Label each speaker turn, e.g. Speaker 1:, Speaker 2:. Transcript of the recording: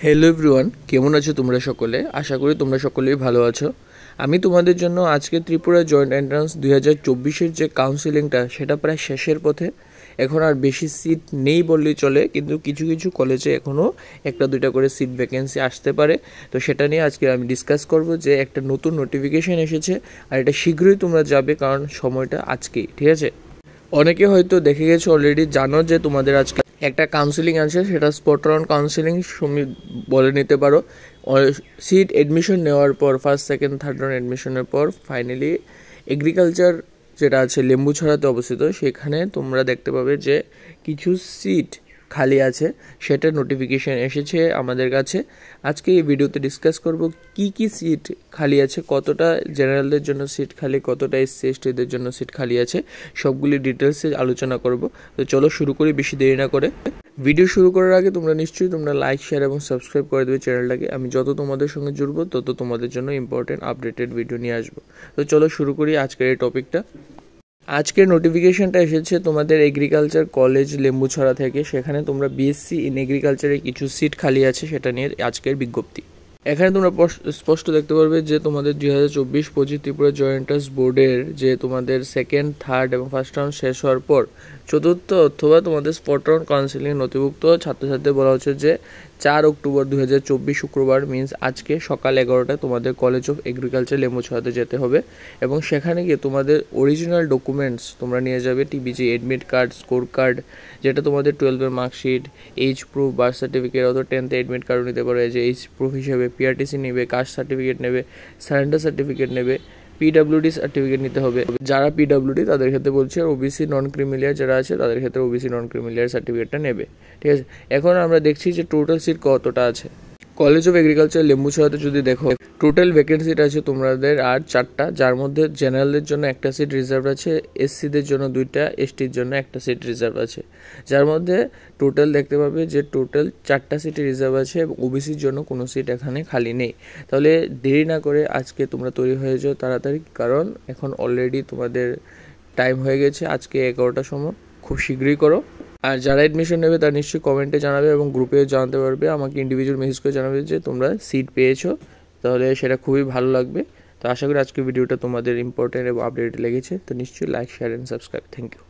Speaker 1: Hello everyone, কেমন আছো তোমরা সকলে? আশা করি তোমরা সকলেই ভালো আছো। আমি তোমাদের জন্য আজকে ত্রিপুরা জয়েন্ট এন্ট্রান্স 2024-এর যে কাউন্সিলিংটা সেটা প্রায় শেষের পথে। এখন আর বেশি সিট নেই বললেই চলে, কিন্তু কিছু কিছু কলেজে এখনও একটা দুইটা করে সিট ভ্যাকেন্সি আসতে পারে। তো সেটা নিয়ে আজকে আমি ডিসকাস করব যে একটা নতুন নোটিফিকেশন এসেছে আর এটা শীঘ্রই তোমরা যাবে, কারণ সময়টা আজকেই, ঠিক আছে? অনেকে হয়তো দেখে গেছো অলরেডি, জানো যে তোমাদের আজকে একটা কাউন্সিলিং আছে, সেটা স্পট রাউন্ড কাউন্সিলিং বলে নিতে পারো। সিট এডমিশন নেওয়ার পর ফার্স্ট সেকেন্ড থার্ড রাউন্ড এডমিশনের পর ফাইনালি এগ্রিকালচার যেটা আছে লেম্বুছড়াতে অবস্থিত, সেখানে তোমরা দেখতে পাবে যে কিছু সিট খালি আছে, সেটার নোটিফিকেশান এসেছে আমাদের কাছে। আজকে এই ভিডিওতে ডিসকাস করব কি কি সিট খালি আছে, কতটা জেনারেলদের জন্য সিট খালি, কতটা এসসি এসটিদের জন্য সিট খালি আছে, সবগুলি ডিটেলসে আলোচনা করব। তো চলো শুরু করি বেশি দেরি না করে। ভিডিও শুরু করার আগে তোমরা লাইক শেয়ার এবং সাবস্ক্রাইব করে দেবে চ্যানেলটাকে। আমি যত তোমাদের সঙ্গে জুড়বো তত তোমাদের জন্য ইম্পর্টেন্ট আপডেটেড ভিডিও নিয়ে আসবো। তো চলো শুরু করি আজকের এই টপিকটা। আজকের নোটিফিকেশনটা এসেছে তোমাদের এগ্রিকালচার কলেজ লেম্বুছড়া থেকে। সেখানে তোমরা বিএসসি ইন এগ্রিকালচারে কিছু সিট খালি আছে, সেটা নিয়ে আজকের বিজ্ঞপ্তি। এখানে তোমরা স্পষ্ট দেখতে পারবে যে তোমাদের 2024-25 ত্রিপুরা জয়েন্ট এন্ট্রান্স বোর্ডের যে তোমাদের সেকেন্ড থার্ড এবং ফার্স্ট রাউন্ড শেষ হওয়ার পর চতুর্থ অথবা তোমাদের স্পট রাউন্ড কাউন্সিলিং নথিভুক্ত ছাত্রছাত্রীদের বলা হচ্ছে যে 4 অক্টোবর 2024 শুক্রবার মিন্স আজকে সকাল 11টায় তোমাদের কলেজ অফ এগ্রিকালচার লেম্বুছড়াতে যেতে হবে এবং সেখানে গিয়ে তোমাদের অরিজিনাল ডকুমেন্টস তোমরা নিয়ে যাবে। TBG admit card, score card, যেটা তোমাদের 12-এর marksheet, age proof, birth certificate অথবা 10th এডমিট কার্ড নিতে পারো যে এইজ প্রুফ হিসেবে, পিআরটিসি নেবে, কাস্ট সার্টিফিকেট নেবে, সারেন্ডার সার্টিফিকেট নেবে, পিডব্লিউডি সার্টিফিকেট নিতে হবে যারা পিডব্লিউডি তাদের ক্ষেত্রে বলছে, আর ওবিসি নন ক্রিমিলিয়ার যারা আছে তাদের ক্ষেত্রে ওবিসি নন ক্রিমিলিয়ার সার্টিফিকেটটা নেবে, ঠিক আছে? এখন আমরা দেখছি যে টোটাল সিট কতটা আছে। কলেজ অফ এগ্রিকালচার লেম্বুছড়াতে যদি দেখো টোটাল ভ্যাকেন্সিটা আছে তোমাদের আর 4টা, যার মধ্যে জেনারেলদের জন্য একটা সিট রিজার্ভ আছে, এসসিদের জন্য 2টা, এসটির জন্য একটা সিট রিজার্ভ আছে, যার মধ্যে টোটাল দেখতে পাবে যে টোটাল 4টা সিট রিজার্ভ আছে এবং ওবিসির জন্য কোনো সিট এখানে খালি নেই। তাহলে দেরি না করে আজকে তোমরা তৈরি হয়ে যাও তাড়াতাড়ি, কারণ এখন অলরেডি তোমাদের টাইম হয়ে গেছে আজকে 11টার সময়। খুব শীঘ্রই করো। আর যারা এডমিশন নেবে তারা নিশ্চয়ই কমেন্টে জানাবে এবং গ্রুপে জানাতে পারবে, আমাকে ইন্ডিভিজুয়াল মেসেজ করে জানাবে যে তোমরা সিট পেয়েছো, তাহলে সেটা খুবই ভালো লাগবে। তো আশা করি আজকের ভিডিওটা তোমাদের ইম্পর্টেন্ট এবং আপডেট লেগেছে। তো নিশ্চয়ই like share and subscribe. Thank you.